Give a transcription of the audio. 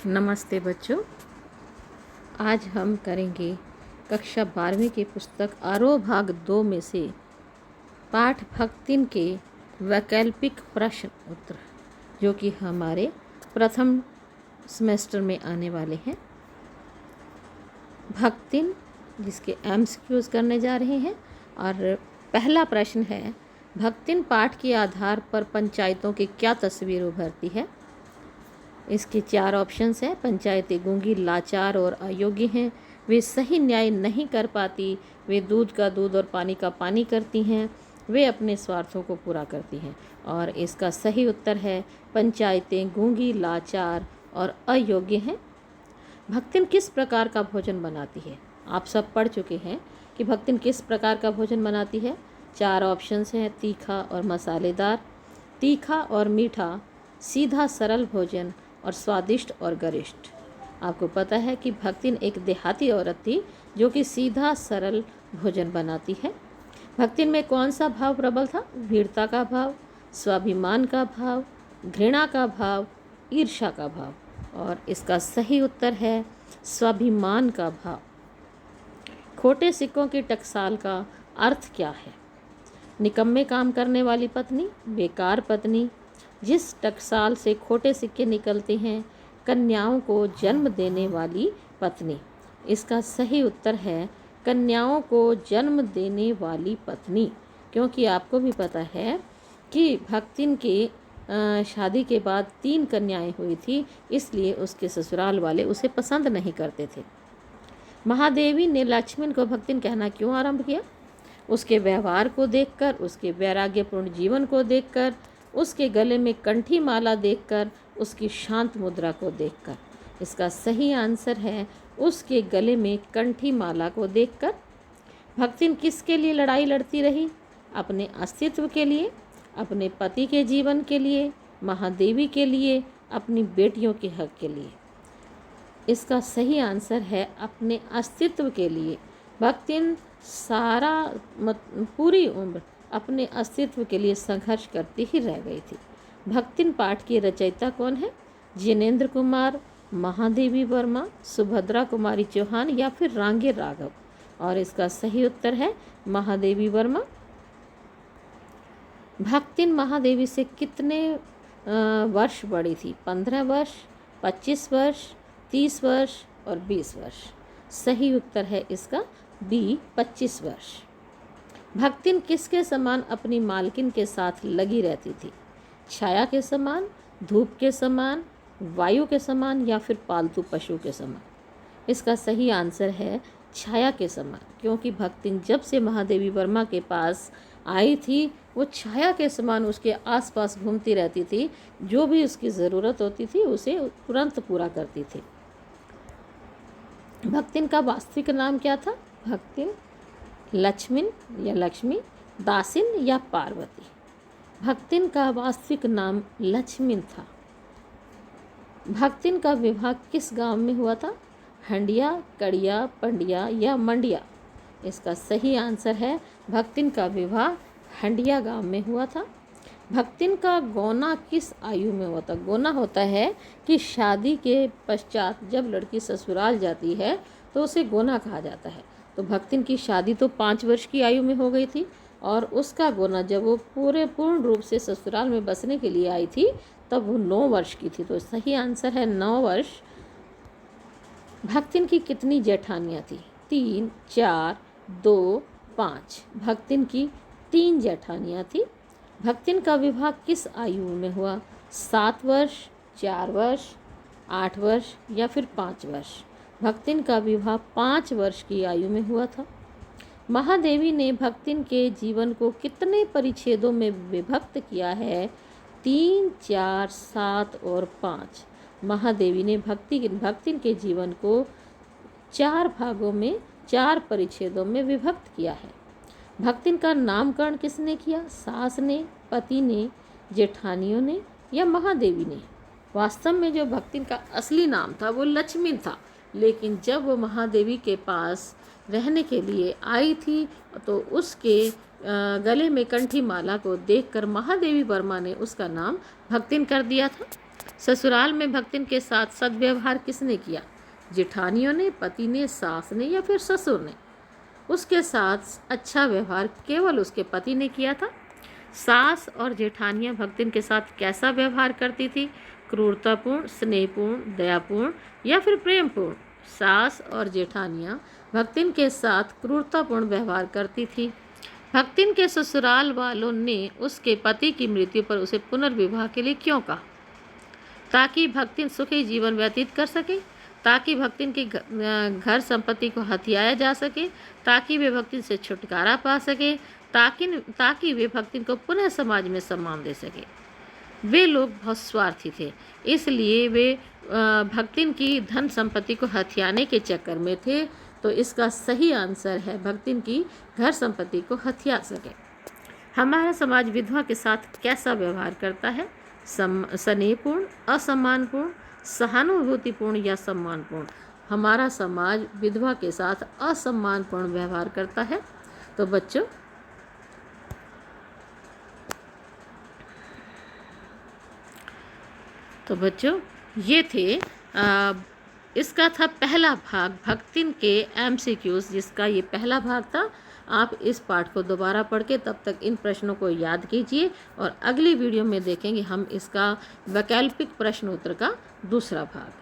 नमस्ते बच्चों। आज हम करेंगे कक्षा 12वीं की पुस्तक आरोह भाग 2 में से पाठ भक्तिन के वैकल्पिक प्रश्न उत्तर, जो कि हमारे प्रथम सेमेस्टर में आने वाले हैं। भक्तिन जिसके एमसीक्यूज करने जा रहे हैं। और पहला प्रश्न है, भक्तिन पाठ के आधार पर पंचायतों की क्या तस्वीर उभरती है। इसके 4 ऑप्शंस हैं। पंचायतें गूंगी, लाचार और अयोग्य हैं। वे सही न्याय नहीं कर पाती। वे दूध का दूध और पानी का पानी करती हैं। वे अपने स्वार्थों को पूरा करती हैं। और इसका सही उत्तर है पंचायतें गूंगी, लाचार और अयोग्य हैं। भक्तिन किस प्रकार का भोजन बनाती है। आप सब पढ़ चुके हैं कि भक्तिन किस प्रकार का भोजन बनाती है। 4 ऑप्शंस हैं, तीखा और मसालेदार, तीखा और मीठा, सीधा सरल भोजन और स्वादिष्ट और गरिष्ठ। आपको पता है कि भक्तिन एक देहाती औरत थी जो कि सीधा सरल भोजन बनाती है। भक्तिन में कौन सा भाव प्रबल था। वीरता का भाव, स्वाभिमान का भाव, घृणा का भाव, ईर्ष्या का भाव। और इसका सही उत्तर है स्वाभिमान का भाव। खोटे सिक्कों की टकसाल का अर्थ क्या है। निकम्मे काम करने वाली पत्नी, बेकार पत्नी, जिस टकसाल से खोटे सिक्के निकलते हैं, कन्याओं को जन्म देने वाली पत्नी। इसका सही उत्तर है कन्याओं को जन्म देने वाली पत्नी, क्योंकि आपको भी पता है कि भक्तिन के शादी के बाद 3 कन्याएं हुई थी, इसलिए उसके ससुराल वाले उसे पसंद नहीं करते थे। महादेवी ने लक्ष्मण को भक्तिन कहना क्यों आरंभ किया। उसके व्यवहार को देखकर, उसके वैराग्यपूर्ण जीवन को देखकर, उसके गले में कंठी माला देखकर, उसकी शांत मुद्रा को देखकर। इसका सही आंसर है उसके गले में कंठी माला को देखकर। भक्तिन किसके लिए लड़ाई लड़ती रही। अपने अस्तित्व के लिए, अपने पति के जीवन के लिए, महादेवी के लिए, अपनी बेटियों के हक के लिए। इसका सही आंसर है अपने अस्तित्व के लिए। भक्तिन पूरी उम्र अपने अस्तित्व के लिए संघर्ष करती ही रह गई थी। भक्तिन पाठ की रचयिता कौन है। जिनेंद्र कुमार, महादेवी वर्मा, सुभद्रा कुमारी चौहान या फिर रांगे राघव। और इसका सही उत्तर है महादेवी वर्मा। भक्तिन महादेवी से कितने वर्ष बड़ी थी। 15 वर्ष, 25 वर्ष, 30 वर्ष और 20 वर्ष। सही उत्तर है इसका बी, 25 वर्ष। भक्तिन किसके समान अपनी मालकिन के साथ लगी रहती थी। छाया के समान, धूप के समान, वायु के समान या फिर पालतू पशु के समान। इसका सही आंसर है छाया के समान, क्योंकि भक्तिन जब से महादेवी वर्मा के पास आई थी वो छाया के समान उसके आसपास घूमती रहती थी। जो भी उसकी ज़रूरत होती थी उसे तुरंत पूरा करती थी। भक्तिन का वास्तविक नाम क्या था। भक्तिन लक्ष्मण या लक्ष्मी, दासिन या पार्वती। भक्तिन का वास्तविक नाम लक्ष्मण था। भक्तिन का विवाह किस गांव में हुआ था। हंडिया, कड़िया, पंडिया या मंडिया। इसका सही आंसर है भक्तिन का विवाह हंडिया गांव में हुआ था। भक्तिन का गौना किस आयु में हुआ था। गौना होता है कि शादी के पश्चात जब लड़की ससुराल जाती है तो उसे गौना कहा जाता है। तो भक्तिन की शादी तो 5 वर्ष की आयु में हो गई थी, और उसका गौना जब वो पूर्ण रूप से ससुराल में बसने के लिए आई थी तब वो 9 वर्ष की थी। तो सही आंसर है 9 वर्ष। भक्तिन की कितनी जेठानियाँ थी। 3, 4, 2, 5। भक्तिन की 3 जेठानियाँ थी। भक्तिन का विवाह किस आयु में हुआ। 7 वर्ष, 4 वर्ष, 8 वर्ष या फिर 5 वर्ष। भक्तिन का विवाह 5 वर्ष की आयु में हुआ था। महादेवी ने भक्तिन के जीवन को कितने परिच्छेदों में विभक्त किया है। 3, 4, 7 और 5। महादेवी ने भक्तिन के जीवन को 4 भागों में 4 परिच्छेदों में विभक्त किया है। भक्तिन का नामकरण किसने किया। सास ने, पति ने, जेठानियों ने या महादेवी ने। वास्तव में जो भक्तिन का असली नाम था वो लक्ष्मण था, लेकिन जब वो महादेवी के पास रहने के लिए आई थी तो उसके गले में कंठी माला को देखकर महादेवी वर्मा ने उसका नाम भक्तिन कर दिया था। ससुराल में भक्तिन के साथ सद्व्यवहार किसने किया? जेठानियों ने, पति ने, सास ने या फिर ससुर ने? उसके साथ अच्छा व्यवहार केवल उसके पति ने किया था। सास और जेठानियाँ भक्तिन के साथ कैसा व्यवहार करती थी? क्रूरतापूर्ण, स्नेहपूर्ण, दयापूर्ण या फिर प्रेमपूर्ण? सास और जेठानियाँ भक्तिन के साथ क्रूरतापूर्ण व्यवहार करती थी। भक्तिन के ससुराल वालों ने उसके पति की मृत्यु पर उसे पुनर्विवाह के लिए क्यों कहा? ताकि भक्तिन सुखी जीवन व्यतीत कर सके, ताकि भक्तिन की घर संपत्ति को हथियाया जा सके, ताकि वे भक्तिन से छुटकारा पा सके, ताकि वे भक्तिन को पुनः समाज में सम्मान दे सके। वे लोग बहुत स्वार्थी थे, इसलिए वे भक्तिन की धन संपत्ति को हथियाने के चक्कर में थे। तो इसका सही आंसर है भक्तिन की घर संपत्ति को हथिया सके। हमारा समाज विधवा के साथ कैसा व्यवहार करता है? स्नेहपूर्ण, असम्मानपूर्ण, सहानुभूतिपूर्ण या सम्मानपूर्ण? हमारा समाज विधवा के साथ असम्मानपूर्ण व्यवहार करता है। तो बच्चों ये थे इसका था पहला भाग भक्तिन के MCQs, जिसका ये पहला भाग था। आप इस पाठ को दोबारा पढ़ के तब तक इन प्रश्नों को याद कीजिए और अगली वीडियो में देखेंगे हम इसका वैकल्पिक प्रश्न उत्तर का दूसरा भाग।